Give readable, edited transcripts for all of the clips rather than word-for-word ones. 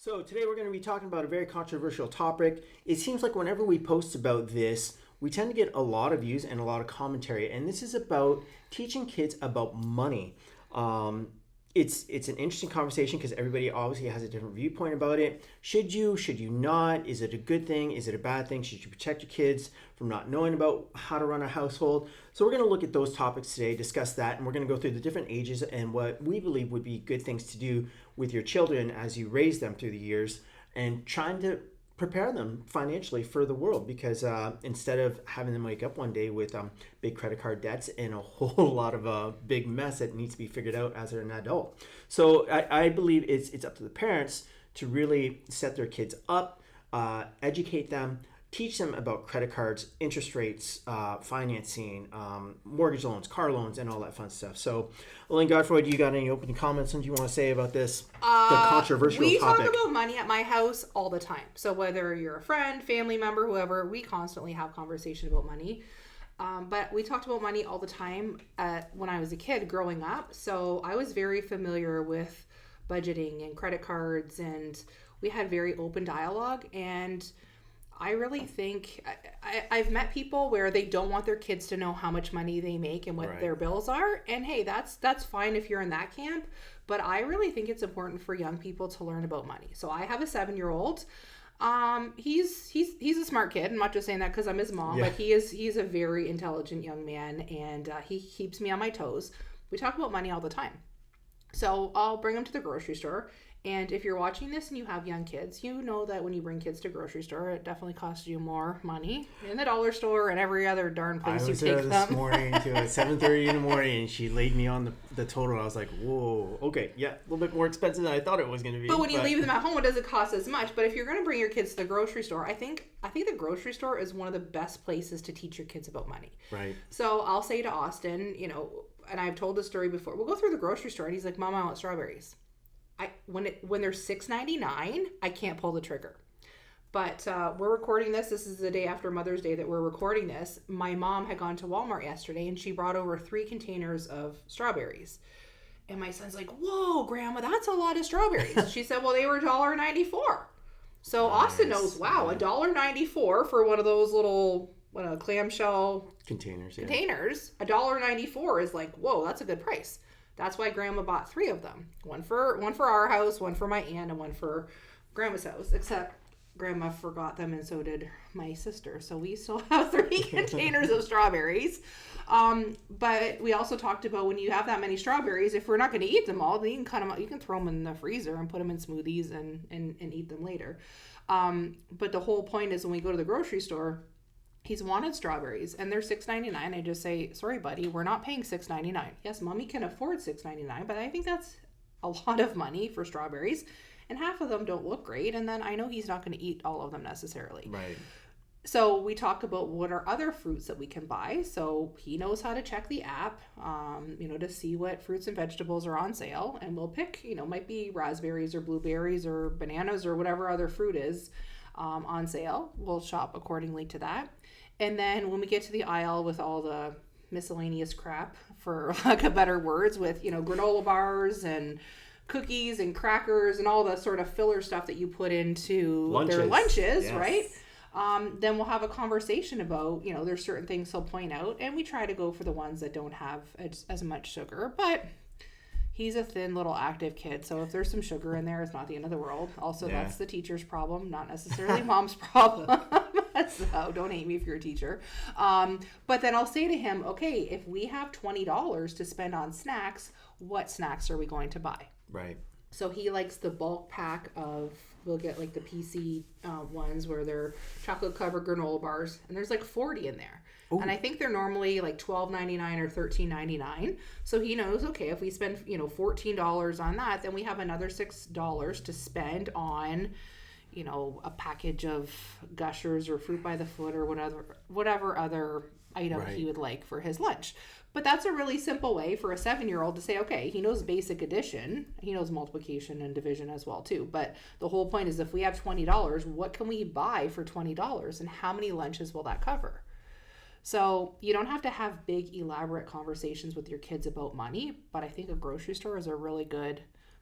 So today we're going to be talking about a very controversial topic. It seems like whenever we post about this, we tend to get a lot of views and a lot of commentary. And this is about teaching kids about money. It's an interesting conversation because everybody obviously has a different viewpoint about it. Should you not? Is it a good thing? Is it a bad thing? Should you protect your kids from not knowing about how to run a household? So we're going to look at those topics today, discuss that, and we're going to go through the different ages and what we believe would be good things to do with your children as you raise them through the years and trying to prepare them financially for the world, because instead of having them wake up one day with big credit card debts and a whole lot of big mess that needs to be figured out as they're an adult. So I believe it's up to the parents to really set their kids up, educate them, teach them about credit cards, interest rates, financing, mortgage loans, car loans, and all that fun stuff. So, Elaine Godfrey, do you got any opening comments and you want to say about this, the controversial we topic? talk about money at my house all the time. So whether you're a friend, family member, whoever, we constantly have conversation about money. But we talked about money all the time when I was a kid growing up. So I was very familiar with budgeting and credit cards, and we had very open dialogue. And I really think I've met people where they don't want their kids to know how much money they make and what their bills are. And hey, that's fine if you're in that camp. But I really think it's important for young people to learn about money. So I have a 7-year-old. He's a smart kid. I'm not just saying that because I'm his mom, but he's a very intelligent young man, and he keeps me on my toes. We talk about money all the time. So I'll bring him to the grocery store. And if you're watching this and you have young kids, you know that when you bring kids to the grocery store, it definitely costs you more money in the dollar store and every other darn place you take them. I was there this morning at 7:30 in the morning, and she laid me on the total. I was like, whoa, okay, yeah, a little bit more expensive than I thought it was going to be. But when you leave them at home, it doesn't cost as much. But if you're going to bring your kids to the grocery store, I think the grocery store is one of the best places to teach your kids about money. Right. So I'll say to Austin, and I've told this story before, we'll go through the grocery store, and he's like, Mom, I want strawberries. When they're $6.99, I can't pull the trigger. But we're recording this. This is the day after Mother's Day that we're recording this. My mom had gone to Walmart yesterday, and she brought over 3 containers of strawberries. And my son's like, whoa, Grandma, that's a lot of strawberries. She said, well, they were $1.94. So nice. Austin knows, wow, $1.94 for one of those little clamshell containers. $1.94 is like, whoa, that's a good price. That's why Grandma bought 3 of them. One for our house, one for my aunt, and one for Grandma's house. Except Grandma forgot them, and so did my sister. So we still have 3 containers of strawberries. But we also talked about when you have that many strawberries, if we're not going to eat them all, then you can cut them out. You can throw them in the freezer and put them in smoothies and eat them later. But the whole point is when we go to the grocery store, he's wanted strawberries, and they're $6.99. I just say, sorry, buddy, we're not paying $6.99. Yes, Mommy can afford $6.99, but I think that's a lot of money for strawberries, and half of them don't look great, and then I know he's not going to eat all of them necessarily. Right. So we talk about what are other fruits that we can buy. So he knows how to check the app, to see what fruits and vegetables are on sale, and we'll pick, might be raspberries or blueberries or bananas or whatever other fruit is on sale. We'll shop accordingly to that. And then when we get to the aisle with all the miscellaneous crap, for lack of better words, with, granola bars and cookies and crackers and all the sort of filler stuff that you put into their lunches, yes. Right? Then we'll have a conversation about, there's certain things he'll point out, and we try to go for the ones that don't have as much sugar. But he's a thin little active kid, so if there's some sugar in there, it's not the end of the world. Also, That's the teacher's problem, not necessarily Mom's problem. So don't hate me if you're a teacher. But then I'll say to him, okay, if we have $20 to spend on snacks, what snacks are we going to buy? Right. So he likes the bulk pack of, we'll get like the PC ones where they're chocolate covered granola bars, and there's like 40 in there. Ooh. And I think they're normally like $12.99 or $13.99. So he knows, okay, if we spend, $14 on that, then we have another $6 to spend on, a package of Gushers or Fruit by the Foot or whatever other item he would like for his lunch. But that's a really simple way for a 7-year-old to say, okay, he knows basic addition. He knows multiplication and division as well, too. But the whole point is, if we have $20, what can we buy for $20? And how many lunches will that cover? So you don't have to have big, elaborate conversations with your kids about money. But I think a grocery store is a really good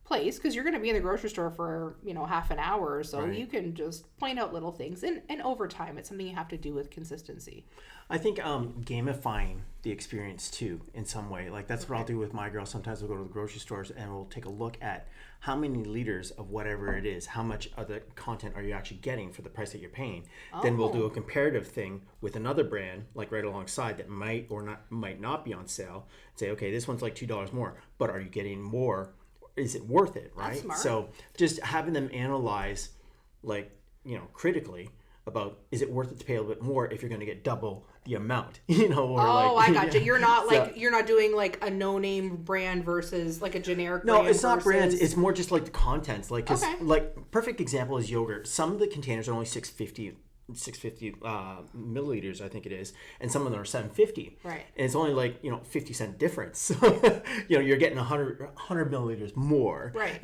place, because you're going to be in the grocery store for, half an hour or so. Right. You can just point out little things. And over time, it's something you have to do with consistency. I think gamifying the experience too in some way. Like that's what I'll do with my girls. Sometimes we'll go to the grocery stores and we'll take a look at how many liters of whatever it is, how much of the content are you actually getting for the price that you're paying. Then we'll do a comparative thing with another brand, like right alongside, that might not be on sale. Say, okay, this one's like $2 more, but are you getting more? Is it worth it, right? That's smart. So just having them analyze, like, critically about, is it worth it to pay a little bit more if you're going to get double the amount, or I gotcha. You're not you're not doing like a no-name brand versus like a generic brand. No, it's not brands. It's more just like the contents. Like, cause, like perfect example is yogurt. Some of the containers are only 650 milliliters, I think it is, and some of them are 750. Right. And it's only like 50-cent difference. So you're getting 100 milliliters more. Right.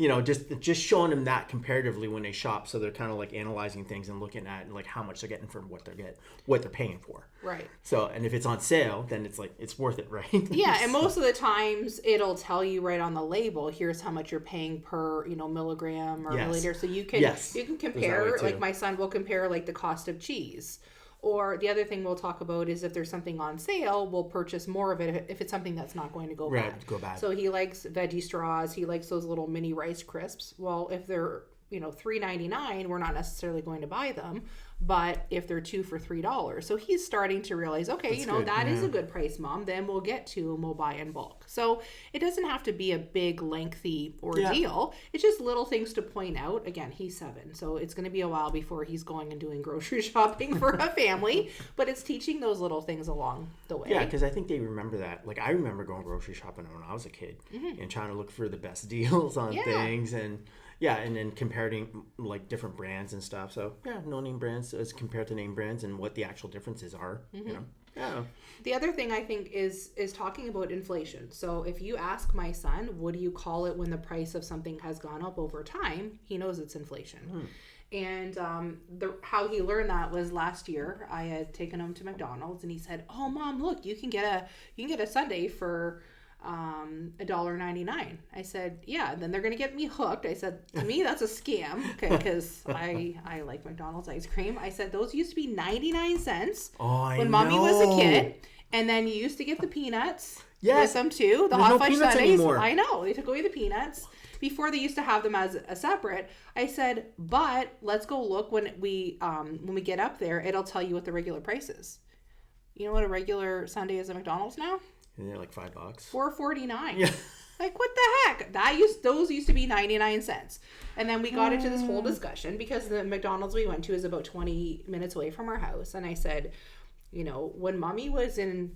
Just showing them that comparatively when they shop, so they're kind of like analyzing things and looking at like how much they're getting for what they're paying for. Right. So, and if it's on sale, then it's like it's worth it, right? Yeah, and most of the times it'll tell you right on the label, here's how much you're paying per milligram or milliliter, so you can compare. Like my son will compare like the cost of cheese. Or the other thing we'll talk about is if there's something on sale, we'll purchase more of it if it's something that's not going to go bad. Go bad. So he likes veggie straws. He likes those little mini Rice Crisps. Well, if they're $3.99, we're not necessarily going to buy them. But if they're 2 for $3, so he's starting to realize, okay, that is a good price, Mom. Then we'll get 2 and we'll buy in bulk. So it doesn't have to be a big, lengthy ordeal. Yeah. It's just little things to point out. Again, he's 7, so it's going to be a while before he's going and doing grocery shopping for a family. But it's teaching those little things along the way. Yeah, because I think they remember that. Like I remember going grocery shopping when I was a kid and trying to look for the best deals on things and. Yeah, and then comparing like different brands and stuff. So no name brands as compared to name brands and what the actual differences are. Yeah. The other thing I think is talking about inflation. So if you ask my son, what do you call it when the price of something has gone up over time? He knows it's inflation. And how he learned that was last year. I had taken him to McDonald's and he said, "Oh, Mom, look, you can get a sundae for $1.99. I said, yeah, and then they're going to get me hooked. I said, to me, that's a scam because I like McDonald's ice cream. I said, those used to be 99 cents when Mommy was a kid. And then you used to get the peanuts with them too. The hot fudge sundaes. Anymore. I know. They took away the peanuts. Before they used to have them as a separate. I said, but let's go look when we get up there. It'll tell you what the regular price is. You know what a regular sundae is at McDonald's now? And they're like $5. $4.49. Yeah. Like what the heck? Those used to be 99 cents. And then we got into this whole discussion because the McDonald's we went to is about 20 minutes away from our house. And I said, when Mommy was in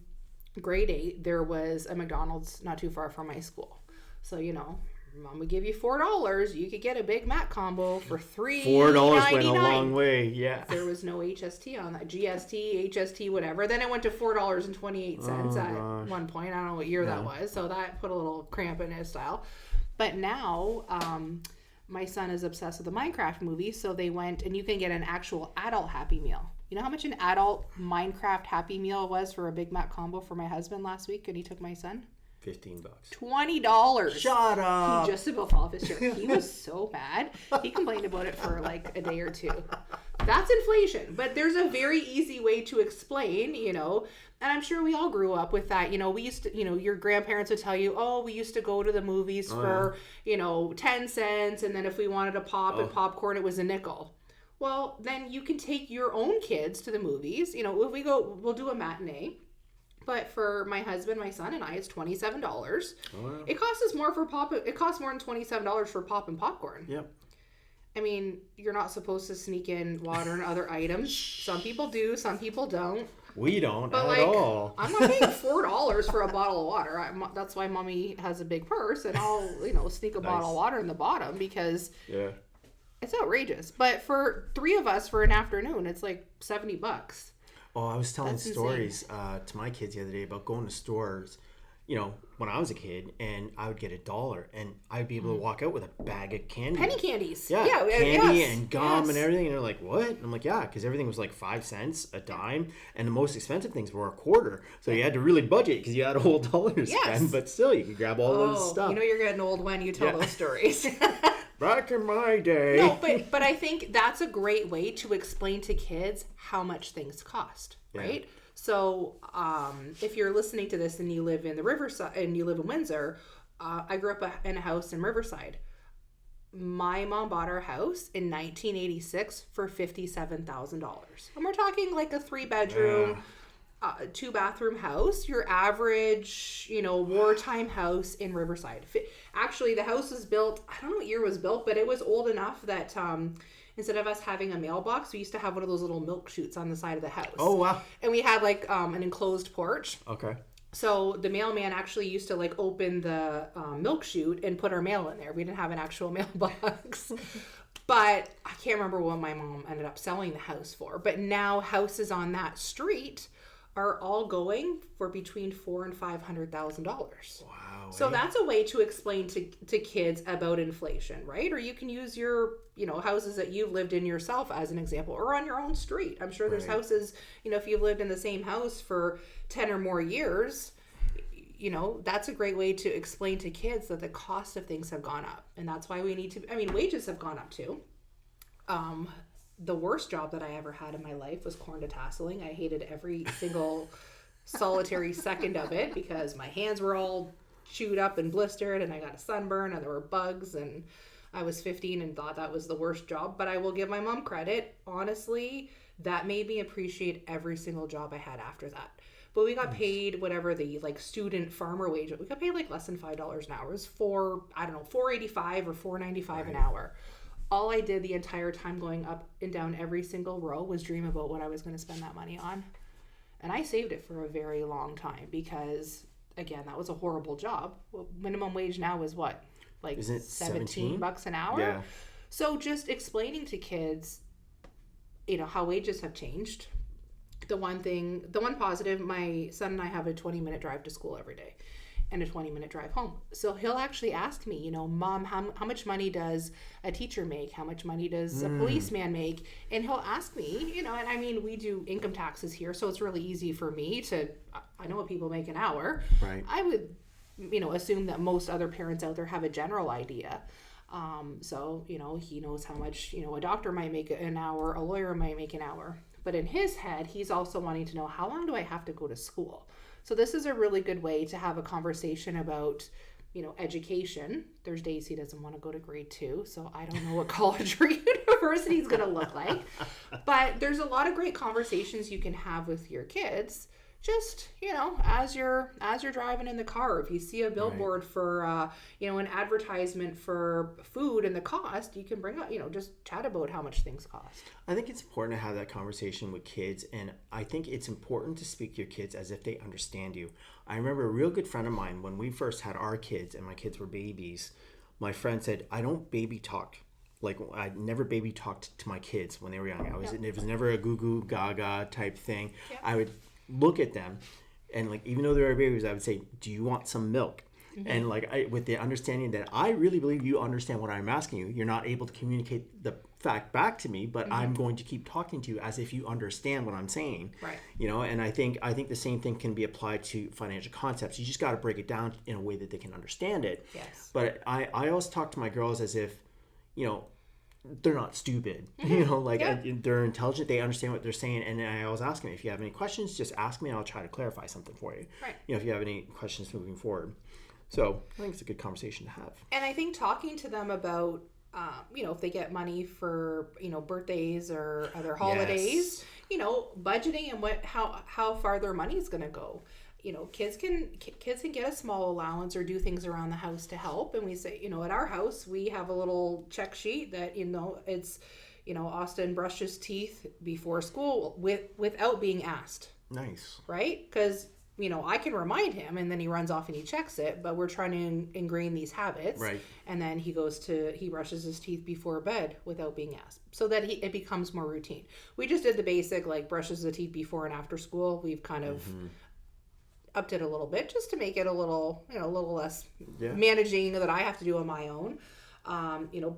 grade 8, there was a McDonald's not too far from my school. So, Mom would give you $4. You could get a Big Mac combo for $3.99. Went a long way, yeah. There was no HST on that. GST, HST, whatever. Then it went to $4.28 at one point. I don't know what year that was. So that put a little cramp in his style. But now, my son is obsessed with the Minecraft movie. So they went, and you can get an actual adult Happy Meal. You know how much an adult Minecraft Happy Meal was for a Big Mac combo for my husband last week? And he took my son? $15. $20. Shut up. He just about fell off his chair. He was so bad. He complained about it for like a day or two. That's inflation. But there's a very easy way to explain, and I'm sure we all grew up with that. We used to, your grandparents would tell you, oh, we used to go to the movies for, 10 cents. And then if we wanted a pop and popcorn, it was a nickel. Well, then you can take your own kids to the movies. If we go, we'll do a matinee. But for my husband, my son, and I, it's $27. Oh, wow. It costs us more for pop. It costs more than $27 for pop and popcorn. Yep. I mean, you're not supposed to sneak in water and other items. Some people do. Some people don't. We don't at all. I'm not paying $4 for a bottle of water. That's why Mommy has a big purse, and I'll sneak a bottle of water in the bottom because it's outrageous. But for 3 of us for an afternoon, it's like $70. Oh, I was telling stories to my kids the other day about going to stores, when I was a kid, and I would get $1, and I'd be able to walk out with a bag of candy. Penny candies. Yeah, candy and gum and everything. And they're like, what? And I'm like, yeah, because everything was like 5 cents, a dime, and the most expensive things were a quarter. So you had to really budget because you had a whole dollar to spend, but still you could grab all those stuff. You're getting old when you tell those stories. Back in my day. No, but I think that's a great way to explain to kids how much things cost, right? Yeah. So if you're listening to this and you live in the Riverside and you live in Windsor, I grew up in a house in Riverside. My mom bought our house in 1986 for $57,000. And we're talking like a 3-bedroom, 2-bathroom house, your average, wartime house in Riverside. Actually, the house was built, I don't know what year it was built, but it was old enough that instead of us having a mailbox, we used to have one of those little milk chutes on the side of the house. Oh, wow. And we had like an enclosed porch. Okay. So the mailman actually used to like open the milk chute and put our mail in there. We didn't have an actual mailbox. But I can't remember what my mom ended up selling the house for. But now houses on that street are all going for between $400,000 and $500,000. Wow. So that's a way to explain to kids about inflation, right? Or you can use your, houses that you've lived in yourself as an example, or on your own street. I'm sure there's houses, if you've lived in the same house for 10 or more years, that's a great way to explain to kids that the cost of things have gone up. And that's why we need to, wages have gone up too. The worst job that I ever had in my life was corn detasseling. I hated every single solitary second of it because my hands were all chewed up and blistered, and I got a sunburn, and there were bugs, and I was 15 and thought that was the worst job. But I will give my mom credit. Honestly, that made me appreciate every single job I had after that. But we got paid whatever the student farmer wage. We got paid less than $5 an hour. It was $4.85 or $4.95 an hour. All I did the entire time going up and down every single row was dream about what I was going to spend that money on. And I saved it for a very long time because, again, that was a horrible job. Well, minimum wage now is what? Isn't it $17 an hour? Yeah. So just explaining to kids, how wages have changed. The one positive, my son and I have a 20-minute drive to school every day and a 20-minute drive home. So he'll actually ask me, Mom, how much money does a teacher make? How much money does a policeman make? And he'll ask me, and we do income taxes here, so it's really easy for me I know what people make an hour. Right. I would, assume that most other parents out there have a general idea. So, he knows how much, a doctor might make an hour, a lawyer might make an hour. But in his head, he's also wanting to know, how long do I have to go to school? So this is a really good way to have a conversation about, education. There's days he doesn't want to go to grade 2, so I don't know what college or university is going to look like. But there's a lot of great conversations you can have with your kids. Just, as you're driving in the car, if you see a billboard for, an advertisement for food and the cost, you can bring up, just chat about how much things cost. I think it's important to have that conversation with kids, and I think it's important to speak to your kids as if they understand you. I remember a real good friend of mine, when we first had our kids and my kids were babies, my friend said, I don't baby talk. I never baby talked to my kids when they were young. It was never a goo goo gaga type thing. Yeah. I would look at them, and even though they were babies, I would say, do you want some milk? And with the understanding that I really believe you understand what I'm asking you. You're not able to communicate the fact back to me, but I'm going to keep talking to you as if you understand what I'm saying. Right. And I think the same thing can be applied to financial concepts. You just got to break it down in a way that they can understand it. Yes. But I always talk to my girls as if, they're not stupid, they're intelligent, they understand what they're saying. And I always ask them, if you have any questions, just ask me and I'll try to clarify something for you. Right. If you have any questions moving forward. So I think it's a good conversation to have. And I think talking to them about, if they get money for, birthdays or other holidays, budgeting and how far their money is going to go. Kids can get a small allowance or do things around the house to help. And we say, at our house, we have a little check sheet that, it's, Austin brushes teeth before school without being asked. Nice. Right? Because, I can remind him and then he runs off and he checks it, but we're trying to ingrain these habits. Right. And then he brushes his teeth before bed without being asked, so that it becomes more routine. We just did the basic, brushes the teeth before and after school. We've kind of upped it a little bit just to make it a little, a little less Yeah. managing that I have to do on my own.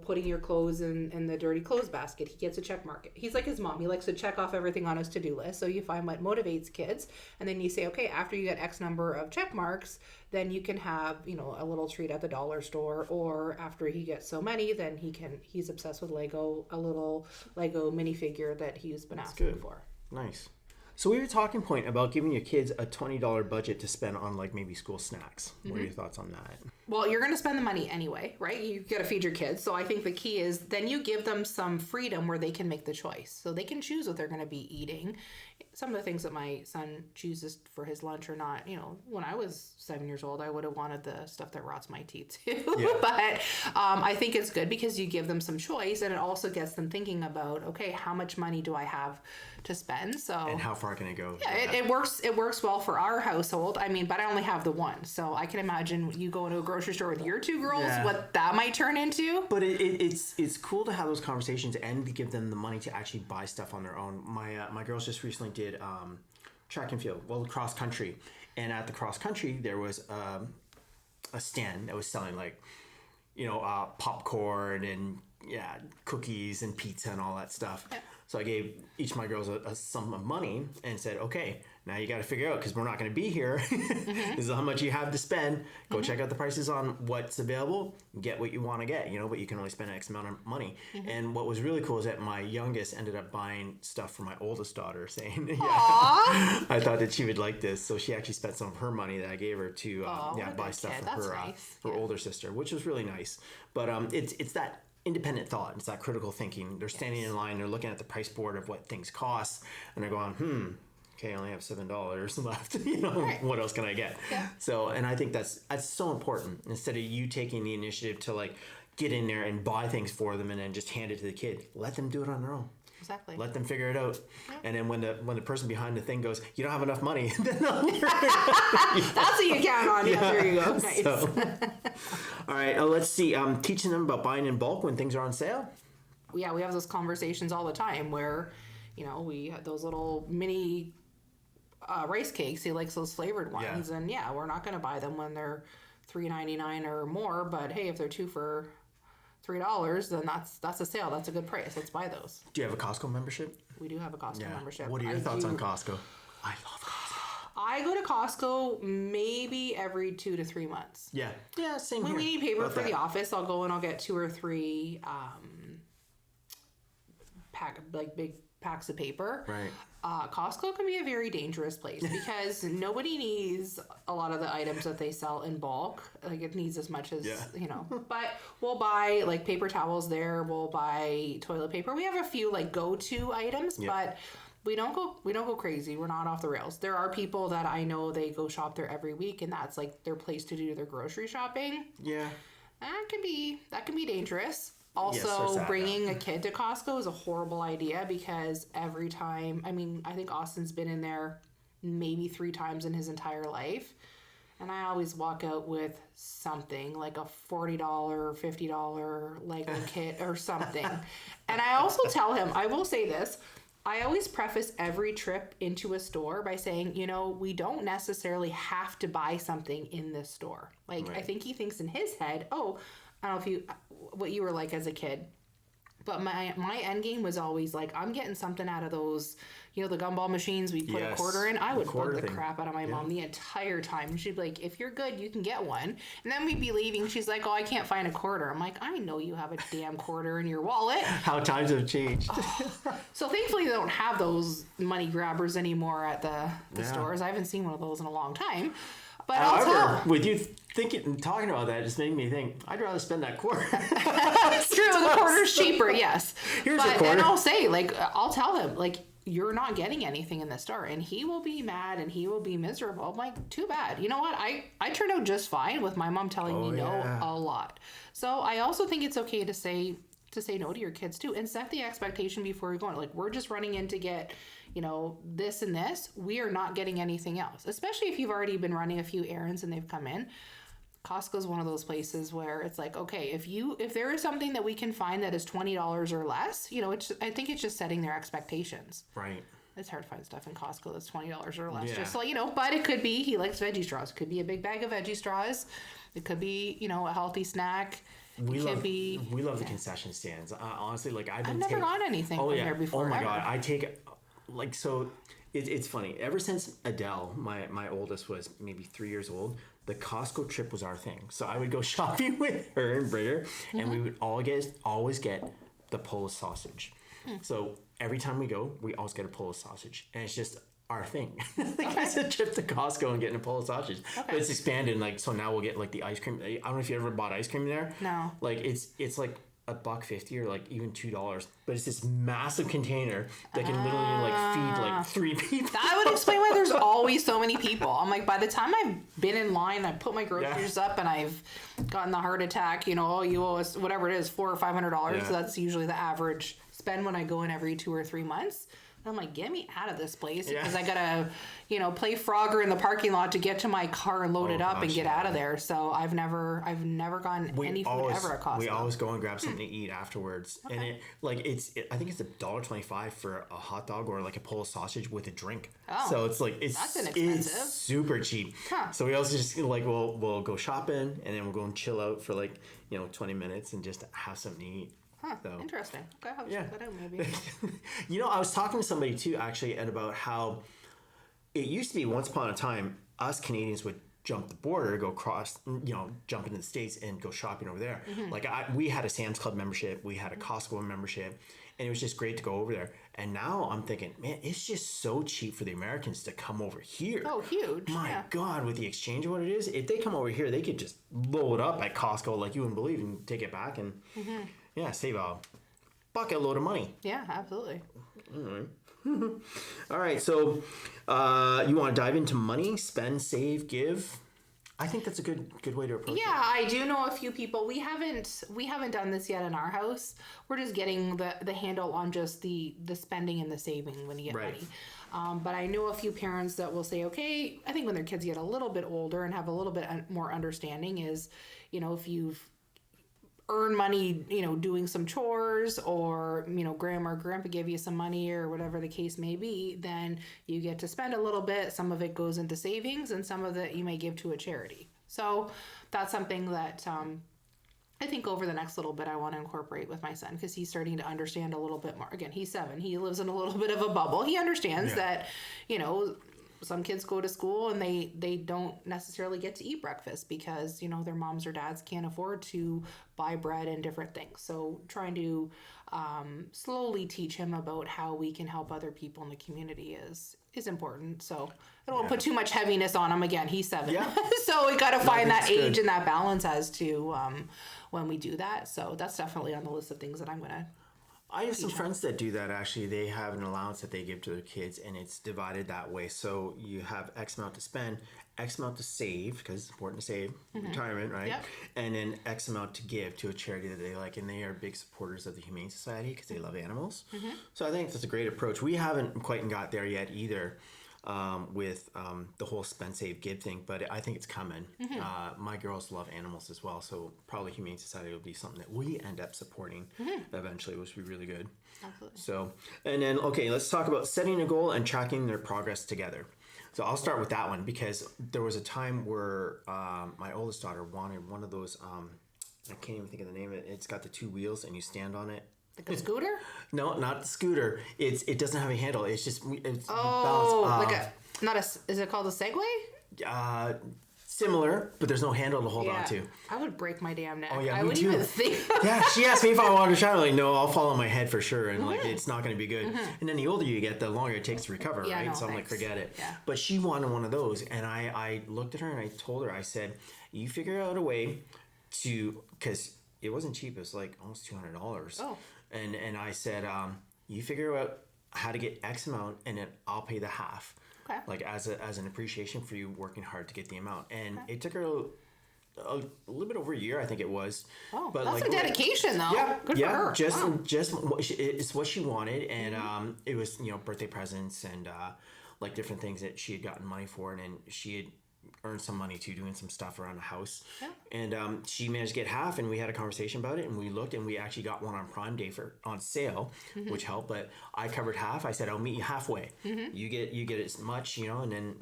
Putting your clothes in the dirty clothes basket. He gets a check mark. He's like his mom. He likes to check off everything on his to-do list. So you find what motivates kids. And then you say, okay, after you get X number of check marks, then you can have, a little treat at the dollar store. Or after he gets so many, then he's obsessed with Lego, a little Lego minifigure that he's been asking for. Nice. So we have a talking point about giving your kids a $20 budget to spend on like maybe school snacks. What are your thoughts on that? Well, you're going to spend the money anyway, right? You got to feed your kids. So I think the key is then you give them some freedom where they can make the choice. So they can choose what they're going to be eating. Some of the things that my son chooses for his lunch are not, when I was 7 years old, I would have wanted the stuff that rots my teeth too. Yeah. But I think it's good because you give them some choice, and it also gets them thinking about, okay, how much money do I have to spend? So and how far can it go? Yeah, it works. It works well for our household. I mean, but I only have the one, so I can imagine you go into a grocery store with your two girls, what that might turn into. But it's cool to have those conversations and to give them the money to actually buy stuff on their own. My girls just recently did track and field, cross country, and at the cross country there was a stand that was selling like popcorn and cookies and pizza and all that stuff. Yeah. So I gave each of my girls a sum of money and said, okay, now you got to figure out, because we're not going to be here. This is how much you have to spend. Go check out the prices on what's available. Get what you want to get, but you can only spend X amount of money. And what was really cool is that my youngest ended up buying stuff for my oldest daughter, saying, I thought that she would like this. So she actually spent some of her money that I gave her to buy stuff for her older sister, which was really nice. But it's that independent thought. It's that critical thinking. They're standing in line. They're looking at the price board of what things cost, and they're going, okay, I only have $7 left. What else can I get? Yeah. So, and I think that's so important. Instead of you taking the initiative to like get in there and buy things for them and then just hand it to the kid, let them do it on their own. Exactly. Let them figure it out. Yeah. And then when the person behind the thing goes, you don't have enough money, then that's what you count on. Yeah, there you go. Nice. So, all right, let's see. Teaching them about buying in bulk when things are on sale. Yeah, we have those conversations all the time where, we had those little mini rice cakes. He likes those flavored ones. Yeah. And we're not going to buy them when they're $3.99 or more. But hey, if they're two for $3, then that's a sale. That's a good price. Let's buy those. Do you have a Costco membership? We do have a Costco membership. What are your thoughts on Costco? I love Costco. I go to Costco maybe every 2 to 3 months. Yeah, same when here. We need paper for the office, I'll go and I'll get 2 or 3 big packs of paper. Right. Costco can be a very dangerous place because nobody needs a lot of the items that they sell in bulk. Like it needs as much as, but we'll buy like paper towels there. We'll buy toilet paper. We have a few like go-to items, but we don't go crazy. We're not off the rails. There are people that I know, they go shop there every week and that's like their place to do their grocery shopping. Yeah. That can be dangerous. Also, bringing a kid to Costco is a horrible idea because every time, I think Austin's been in there maybe 3 times in his entire life. And I always walk out with something like a $40, $50 Lego kit or something. And I also tell him, I will say this, I always preface every trip into a store by saying, we don't necessarily have to buy something in this store. Like, right. I think he thinks in his head, I don't know what you were like as a kid, but my end game was always like, I'm getting something out of those, the gumball machines we put a quarter in. I would bug the crap out of my mom the entire time. She'd be like, if you're good, you can get one. And then we'd be leaving. She's like, I can't find a quarter. I'm like, I know you have a damn quarter in your wallet. How times have changed. So thankfully they don't have those money grabbers anymore at the stores. I haven't seen one of those in a long time. But however, with you talking about that, it just made me think, I'd rather spend that quarter. It's true, the quarter's cheaper, yes. Here's a quarter. And I'll say, I'll tell him, you're not getting anything in the store. And he will be mad and he will be miserable. I'm like, too bad. You know what? I turned out just fine with my mom telling me no a lot. So I also think it's okay to say no to your kids too and set the expectation before you're going. Like, we're just running in to get this and this. We are not getting anything else, especially if you've already been running a few errands and they've come in. Costco's one of those places where it's like, okay, if there is something that we can find that is $20 or less, I think it's just setting their expectations. Right. It's hard to find stuff in Costco that's $20 or less, Yeah. just so you know. But it could be he likes veggie straws. It could be a big bag of veggie straws. It could be, you know, a healthy snack. We It love could be. the concession stands. Honestly, like I've never gotten anything from there before. Oh my ever. god, I take like so. It's funny. Ever since Adele, my oldest, was maybe 3 years old, the Costco trip was our thing. So I would go shopping with her and bring her, and we would always get the Polish sausage. So every time we go, we always get a Polish sausage, and it's just our thing. Like it's a trip to Costco and getting a Polish sausage. But it's expanded, like so now we'll get like the ice cream. I don't know if you ever bought ice cream there. No. Like it's like $1.50 or like even $2, but it's this massive container that can literally like feed like 3 people. That would explain why there's always so many people. I'm like, by the time I've been in line, I put my groceries up, and I've gotten the heart attack. You know, oh, you owe us whatever it is, $400 or $500. Yeah. So that's usually the average spend when I go in every 2 or 3 months. And I'm like, get me out of this place because I gotta, you know, play Frogger in the parking lot to get to my car and load it up and get out of there. So I've never gotten any food ever at Costco. We always go and grab something to eat afterwards, and I think it's $1.25 for a hot dog or like a Polish sausage with a drink. Oh, so it's like that's inexpensive. It's super cheap. Huh. So we also just like we'll go shopping, and then we'll go and chill out for like 20 minutes and just have something to eat. Huh, So. interesting. Okay, I'll check that out maybe. I was talking to somebody too, actually, and about how it used to be once upon a time, us Canadians would jump the border, go across, jump into the States and go shopping over there. Like we had a Sam's Club membership, we had a Costco membership, and it was just great to go over there. And now I'm thinking, man, it's just so cheap for the Americans to come over here. Oh, huge. My God, with the exchange of what it is, if they come over here, they could just load up at Costco like you wouldn't believe and take it back and save a bucket load of money. Yeah, absolutely. All right, so you want to dive into money, spend, save, give? I think that's a good way to approach it. Yeah, I do know a few people. We haven't done this yet in our house. We're just getting the handle on just the spending and the saving when you get money. But I know a few parents that will say, okay, I think when their kids get a little bit older and have a little bit more understanding is, if you've earn money, doing some chores, or, grandma or grandpa give you some money or whatever the case may be, then you get to spend a little bit. Some of it goes into savings and some of it you may give to a charity. So that's something that I think over the next little bit I want to incorporate with my son, because he's starting to understand a little bit more. Again, he's 7. He lives in a little bit of a bubble. He understands that, some kids go to school and they don't necessarily get to eat breakfast because, their moms or dads can't afford to buy bread and different things. So trying to slowly teach him about how we can help other people in the community is important. So I don't want to put too much heaviness on him. Again, he's 7. Yeah. So we got to find that age and that balance as to when we do that. So that's definitely on the list of things that I'm going to I have some friends that do that, actually. They have an allowance that they give to their kids, and it's divided that way. So you have X amount to spend, X amount to save, because it's important to save, retirement, right? Yep. And then X amount to give to a charity that they like. And they are big supporters of the Humane Society because they love animals. So I think that's a great approach. We haven't quite got there yet either with the whole spend, save, give thing, but I think it's coming. My girls love animals as well, so probably Humane Society will be something that we end up supporting eventually, which would be really good. Absolutely. So, and then, okay, let's talk about setting a goal and tracking their progress together. So I'll start with that one because there was a time where my oldest daughter wanted one of those, I can't even think of the name of it. It's got the 2 wheels and you stand on it. Like a scooter? No, not the scooter. It doesn't have a handle. It's just it's is it called a Segway? Similar, but there's no handle to hold on to. I would break my damn neck. Oh yeah, I me wouldn't too. even think. Yeah, she asked me if I wanted to try. I'm like, no, I'll fall on my head for sure, and like it's not going to be good. And then the older you get, the longer it takes to recover, right? No, so I'm like, thanks. forget it. Yeah. But she wanted one of those, and I looked at her and I told her, I said, you figure out a way to, because it wasn't cheap. It was like almost $200. Oh. And I said, you figure out how to get X amount, and then I'll pay the half. Okay. Like as an appreciation for you working hard to get the amount. And it took her a little bit over a year, I think it was. Oh, but that's like, some dedication though. Yeah, Good for her. Just it's what she wanted, and it was birthday presents and like different things that she had gotten money for, and then she had earn some money too, doing some stuff around the house. Yeah. And she managed to get half, and we had a conversation about it, and we looked, and we actually got one on Prime Day on sale, which helped. But I covered half. I said, I'll meet you halfway. You get as much, and then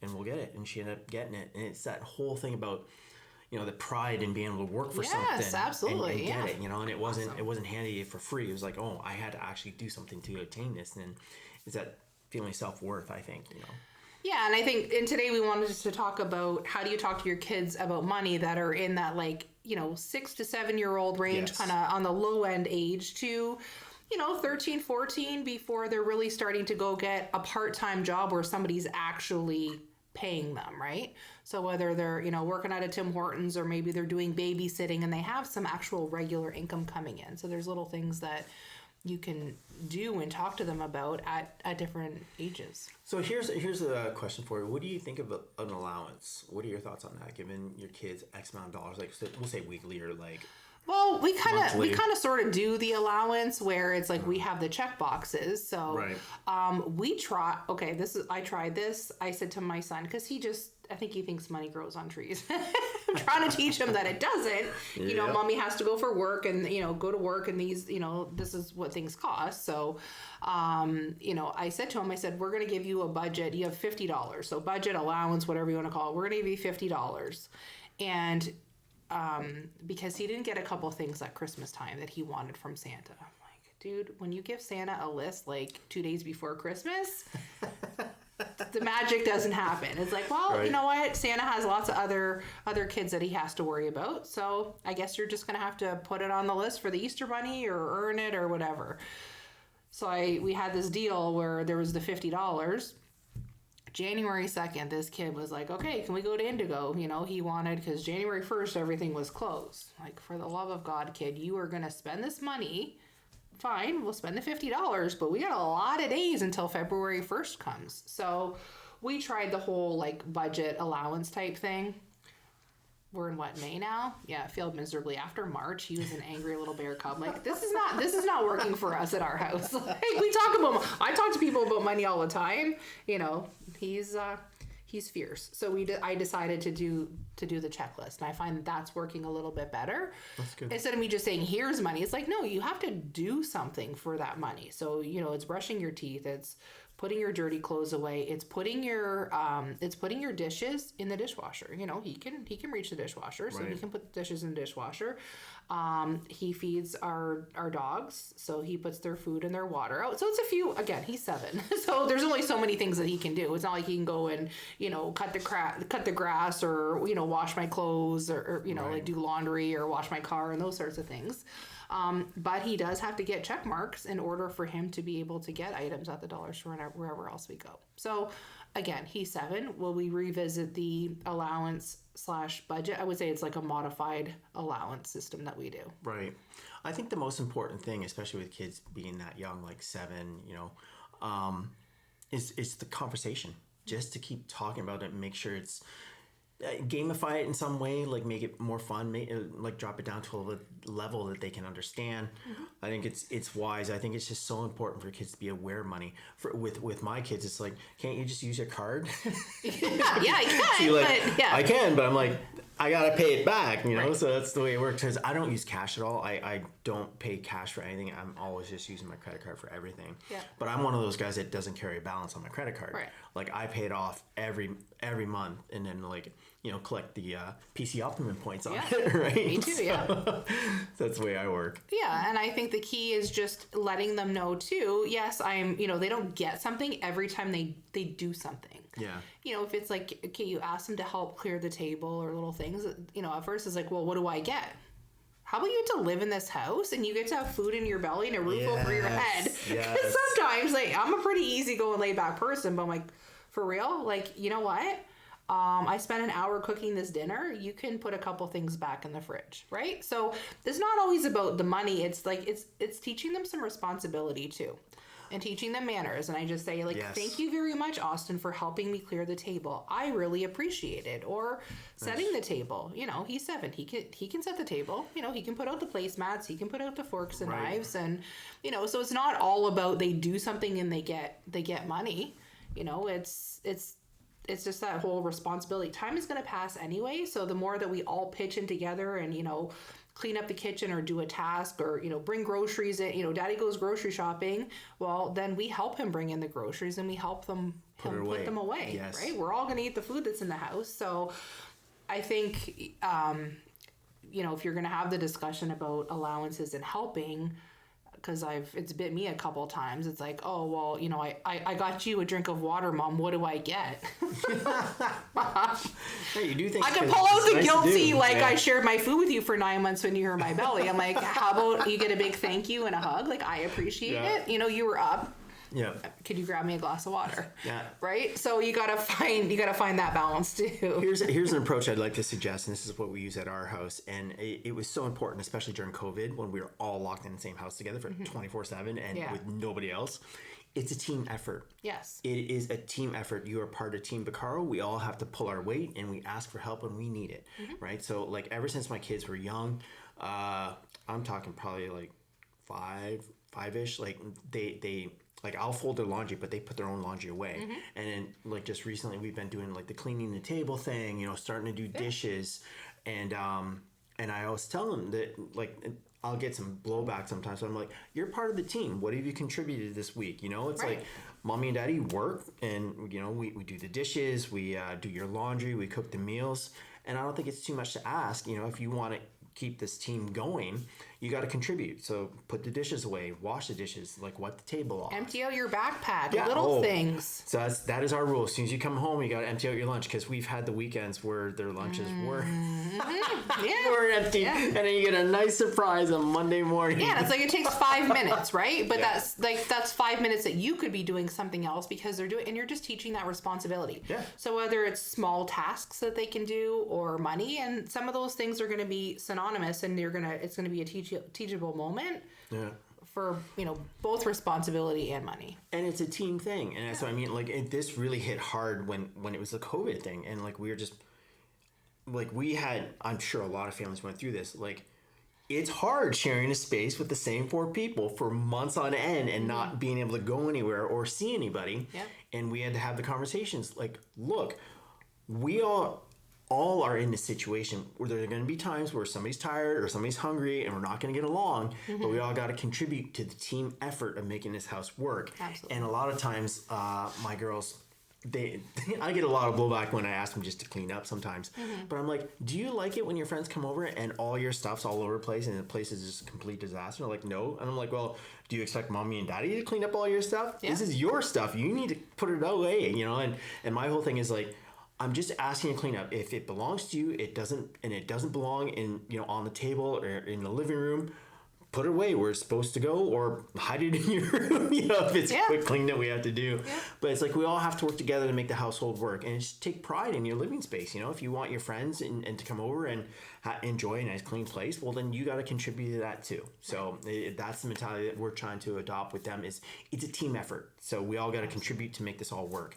and we'll get it. And she ended up getting it. And it's that whole thing about, the pride in being able to work for something. Yes, absolutely. And get it, and it wasn't handed for free. It was like, oh, I had to actually do something to attain this. And it's that feeling of self-worth, I think, Yeah, and I think today we wanted to talk about how do you talk to your kids about money that are in that 6 to 7 year old range, Yes. kind of on the low end age to 13, 14 before they're really starting to go get a part-time job where somebody's actually paying them, right? So whether they're, working at a Tim Hortons or maybe they're doing babysitting and they have some actual regular income coming in. So there's little things that you can do and talk to them about at different ages. So here's a question for you. What do you think of an allowance? What are your thoughts on that? Giving your kids X amount of dollars, we'll say weekly or Well, we kind of sort of do the allowance where it's like we have the check boxes. So Right. we try. Okay, I tried this. I said to my son, because I think he thinks money grows on trees. I'm trying to teach him that it doesn't. Yeah. Mommy has to go for work and go to work, and these this is what things cost. So I said to him, we're going to give you a budget. You have $50. So budget, allowance, whatever you want to call it. We're going to give you $50, and because he didn't get a couple things at Christmas time that he wanted from Santa. I'm like, dude, when you give Santa a list 2 days before Christmas, the magic doesn't happen. It's like, well, Right. You know what? Santa has lots of other kids that he has to worry about. So I guess you're just going to have to put it on the list for the Easter Bunny or earn it or whatever. So we had this deal where there was the $50. January 2nd, this kid was like, okay, can we go to Indigo? He wanted, because January 1st, everything was closed. Like, for the love of God, kid, you are going to spend this money. Fine, we'll spend the $50, but we got a lot of days until February 1st comes. So we tried the whole budget allowance type thing. We're in May now? Yeah, it failed miserably. After March, he was an angry little bear cub. This is not working for us at our house. I talk to people about money all the time. He's fierce. So I decided to do the checklist, and I find that's working a little bit better. That's good. Instead of me just saying, here's money, it's like, no, you have to do something for that money. So, it's brushing your teeth, it's putting your dirty clothes away, it's putting your dishes in the dishwasher. He can reach the dishwasher, so Right. he can put the dishes in the dishwasher. He feeds our dogs, so he puts their food and their water out. So it's a few, again, he's 7. So there's only so many things that he can do. It's not like he can go and, cut the grass or, wash my clothes or Right. do laundry or wash my car and those sorts of things. But he does have to get check marks in order for him to be able to get items at the dollar store and wherever else we go. So again, he's 7. Will we revisit the allowance / budget? I would say it's like a modified allowance system that we do. Right. I think the most important thing, especially with kids being that young, 7, is the conversation. Just to keep talking about it and make sure it's gamify it in some way, make it more fun, drop it down to a level that they can understand. Mm-hmm. I think it's wise. I think it's just so important for kids to be aware of money. With my kids, it's like, can't you just use your card? Yeah, I can. See, but yeah. I can, but I'm like, I gotta pay it back, Right. So that's the way it works. Because I don't use cash at all. I don't pay cash for anything. I'm always just using my credit card for everything. Yeah. But I'm one of those guys that doesn't carry a balance on my credit card. Right. I pay it off every month, and then collect the PC Optimum points on it. Right. Me too. Yeah. That's the way I work. Yeah, and I think the key is just letting them know too. Yes, they don't get something every time they do something. Yeah. If it's like, okay, you ask them to help clear the table or little things, at first it's like, well, what do I get? How about you get to live in this house and you get to have food in your belly and a roof over your head? Yes. Because sometimes, I'm a pretty easygoing, laid back person, but I'm like, for real? You know what? I spent an hour cooking this dinner. You can put a couple things back in the fridge, right? So it's not always about the money. It's it's teaching them some responsibility too, and teaching them manners. And I just say Yes. thank you very much, Austin, for helping me clear the table. I really appreciate it. Or setting the table. He's 7. He can set the table. He can put out the placemats. He can put out the forks and Right. knives. And so it's not all about they do something and they get money. it's just that whole responsibility. Time is going to pass anyway. So the more that we all pitch in together and, clean up the kitchen or do a task or, bring groceries in, daddy goes grocery shopping. Well, then we help him bring in the groceries and we help them put them away. Yes. Right. We're all going to eat the food that's in the house. So I think, if you're going to have the discussion about allowances and helping, because it's bit me a couple of times. It's like, oh, well, I got you a drink of water, Mom. What do I get? Hey, you do things I can pull out the nice guilty, I shared my food with you for 9 months when you were in my belly. I'm like, how about you get a big thank you and a hug? Like, I appreciate it. You were up. Yeah. Could you grab me a glass of water? Yeah. Right? So you gotta find that balance too. Here's an approach I'd like to suggest, and this is what we use at our house. And it was so important, especially during COVID, when we were all locked in the same house together for 24/7 and with nobody else. It's a team effort. Yes. It is a team effort. You are part of Team Bacaro. We all have to pull our weight, and we ask for help when we need it, right? So, like, ever since my kids were young, I'm talking probably like five-ish, like they like I'll fold their laundry, but they put their own laundry away. And then like just recently we've been doing like the cleaning the table thing, starting to do dishes. And I always tell them that like I'll get some blowback sometimes. So I'm like, you're part of the team. What have you contributed this week? It's like mommy and daddy work and we do the dishes, we do your laundry, we cook the meals. And I don't think it's too much to ask, if you want to keep this team going, you got to contribute. So put the dishes away, wash the dishes, like wipe the table off. Empty out your backpack, little things. So that is our rule. As soon as you come home, you got to empty out your lunch, because we've had the weekends where their lunches were empty. Yeah. And then you get a nice surprise on Monday morning. Yeah, it's like it takes 5 minutes, right? But that's 5 minutes that you could be doing something else because they're doing, and you're just teaching that responsibility. Yeah. So whether it's small tasks that they can do or money, and some of those things are going to be synonymous, and it's going to be a teachable moment. Yeah. For both responsibility and money. And it's a team thing. And so I mean, like this really hit hard when it was the COVID thing, and like we were just like I'm sure a lot of families went through this. Like it's hard sharing a space with the same 4 people for months on end and not being able to go anywhere or see anybody. Yeah. And we had to have the conversations like, look, we all are in this situation where there are going to be times where somebody's tired or somebody's hungry and we're not going to get along, but we all got to contribute to the team effort of making this house work. Absolutely. And a lot of times, my girls, I get a lot of blowback when I ask them just to clean up sometimes. But I'm like, do you like it when your friends come over and all your stuff's all over the place and the place is just a complete disaster? They're like, no. And I'm like, well, do you expect mommy and daddy to clean up all your stuff? Yeah. This is your stuff. You need to put it away, and my whole thing is like, I'm just asking to clean up. If it belongs to you, it doesn't belong in, on the table or in the living room, put it away where it's supposed to go, or hide it in your room, if it's a quick clean that we have to do. Yeah. But it's like we all have to work together to make the household work, and just take pride in your living space. If you want your friends and to come over and enjoy a nice clean place, well, then you got to contribute to that too. So that's the mentality that we're trying to adopt with them. Is it's a team effort. So we all got to contribute to make this all work.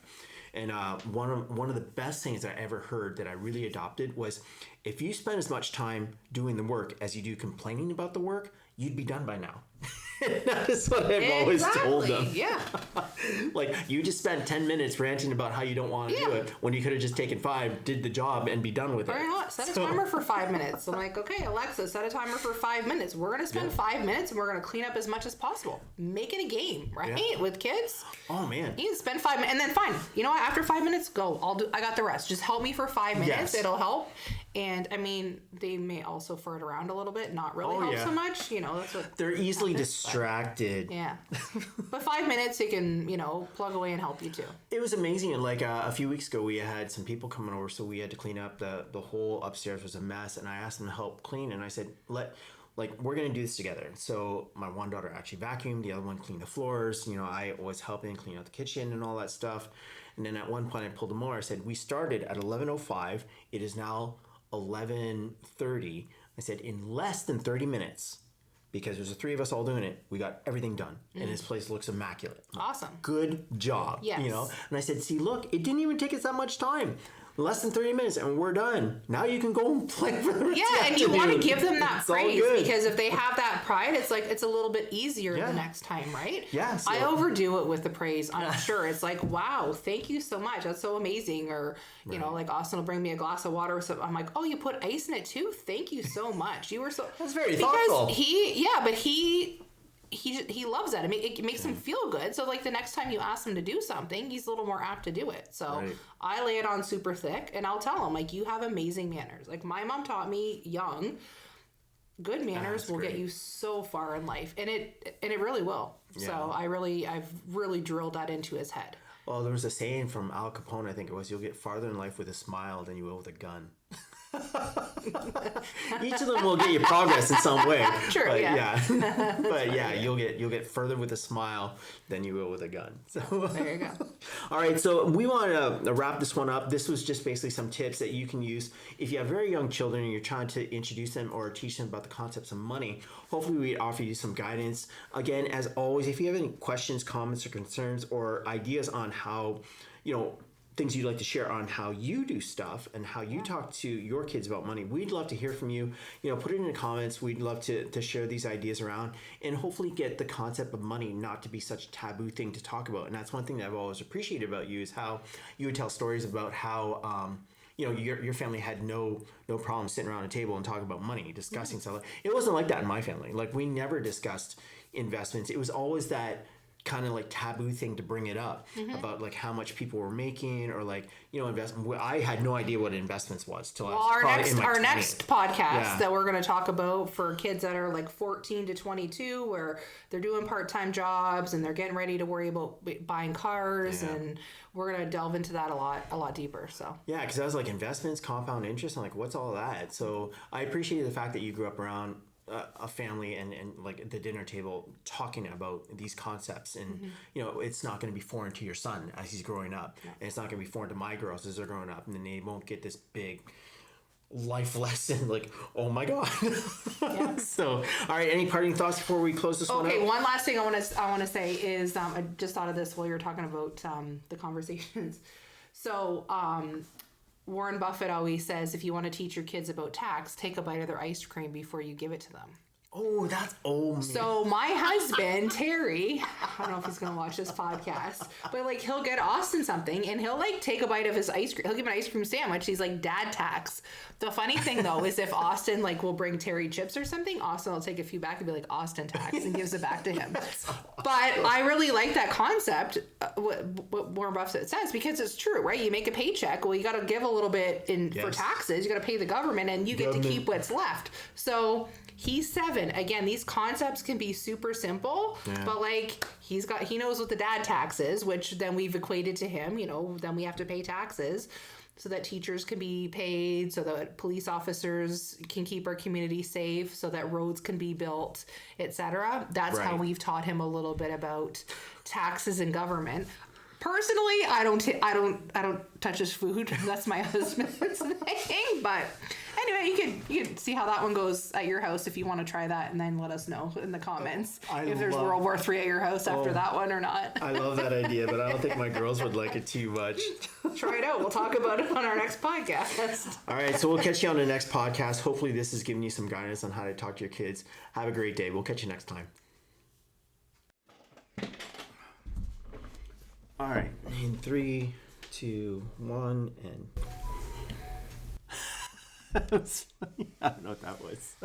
And one of the best things I ever heard that I really adopted was, if you spend as much time doing the work as you do complaining about the work, you'd be done by now. That is what I've always told them. Yeah. Like, you just spent 10 minutes ranting about how you don't want to do it, when you could have just taken 5, did the job, and be done with it. Or not, set a timer for 5 minutes. I'm like, okay, Alexa, set a timer for 5 minutes. We're going to spend 5 minutes, and we're going to clean up as much as possible. Make it a game, right? Yeah. With kids. Oh, man. You can spend 5 minutes, and then fine. You know what? After 5 minutes, go. I got the rest. Just help me for 5 minutes. Yes. It'll help. And I mean, they may also flirt around a little bit, not really help so much. That's what they're easily distracted. Yeah. But 5 minutes, they can, plug away and help you too. It was amazing. Like a few weeks ago, we had some people coming over, so we had to clean up. The whole upstairs was a mess, and I asked them to help clean, and I said, we're going to do this together. So my one daughter actually vacuumed, the other one cleaned the floors. I was helping clean out the kitchen and all that stuff. And then at one point I pulled them over. I said, we started at 11:05. It is now 11:30. I said, in less than 30 minutes, because there's the 3 of us all doing it, we got everything done. And this place looks immaculate. Awesome. Good job. Yes. And I said, see, look, it didn't even take us that much time. less than 30 minutes and we're done. Now you can go and play for the rest of the And you want to afternoon. give them that It's all praise good. because if they have that pride, it's like it's a little bit easier Yeah. the next time, right? Yeah, so- I overdo it with the praise. I'm sure it's like, wow, thank you so much. That's so amazing. Or you know, like Austin will bring me a glass of water. So I'm like, oh, you put ice in it too. Thank you so much. You were so. That's very because thoughtful. he loves that. It makes him feel good. So like the next time you ask him to do something, he's a little more apt to do it. So Right. I lay it on super thick, and I'll tell him like, you have amazing manners. Like my mom taught me young. Good manners will get great. you so far in life, and it really will. Yeah. So I've really drilled that into his head. Well, there was a saying from Al Capone, I think it was, you'll get farther in life with a smile than you will with a gun. Each of them will get you progress in some way. Sure, but yeah. But yeah, you'll get further with a smile than you will with a gun. So There you go. all right, so we want to wrap this one up. This was just basically some tips that you can use if you have very young children and you're trying to introduce them or teach them about the concepts of money. Hopefully we offer you some guidance. Again, as always, if you have any questions, comments, or concerns or ideas on how, things you'd like to share on how you do stuff and how you talk to your kids about money, we'd love to hear from you. Put it in the comments. We'd love to share these ideas around and hopefully get the concept of money not to be such a taboo thing to talk about. And that's one thing that I've always appreciated about you is how you would tell stories about how your family had no problem sitting around a table and talking about money, discussing stuff. It wasn't like that in my family. Like we never discussed investments. It was always that kind of like taboo thing to bring it up about like how much people were making or like investment. I had no idea what investments was till I was probably in my Our 20s. next podcast Yeah. that we're going to talk about for kids that are like 14 to 22, where they're doing part-time jobs and they're getting ready to worry about buying cars, Yeah. and we're going to delve into that a lot deeper. So Yeah, because I was like investments, compound interest. I'm like, what's all that? So I appreciated the fact that you grew up around a family and like at the dinner table talking about these concepts, and it's not going to be foreign to your son as he's growing up, and it's not going to be foreign to my girls as they're growing up, and then they won't get this big life lesson like, oh my god. Yeah. So all right, any parting thoughts before we close this one okay, out? one last thing I want to say is I just thought of this while you were talking about the conversations. So Warren Buffett always says, if you want to teach your kids about tax, take a bite of their ice cream before you give it to them. Oh, that's man. So my husband, Terry, I don't know if he's going to watch this podcast, but like he'll get Austin something and he'll like take a bite of his ice cream. He'll give him an ice cream sandwich. He's like, dad tax. The funny thing though is if Austin like will bring Terry chips or something, Austin will take a few back and be like, Austin tax, and gives it back to him. But I really like that concept, what Warren Buffett says, because it's true, right? You make a paycheck. Well, you got to give a little bit for Yes. taxes. You got to pay the government and you get to keep what's left. So he's 7. Again, these concepts can be super simple, but like he knows what the dad tax is, which then we've equated to him, then we have to pay taxes so that teachers can be paid, so that police officers can keep our community safe, so that roads can be built, etc. That's how Right. we've taught him a little bit about taxes and government. Personally, I don't touch his food. That's my husband's thing. But anyway, you can see how that one goes at your house if you want to try that, and then let us know in the comments if there's World War III at your house after that one or not. I love that idea, but I don't think my girls would like it too much. Try it out. We'll talk about it on our next podcast. All right, so we'll catch you on the next podcast. Hopefully this has given you some guidance on how to talk to your kids. Have a great day. We'll catch you next time. All right, in 3, 2, 1, and... That was funny. I don't know what that was.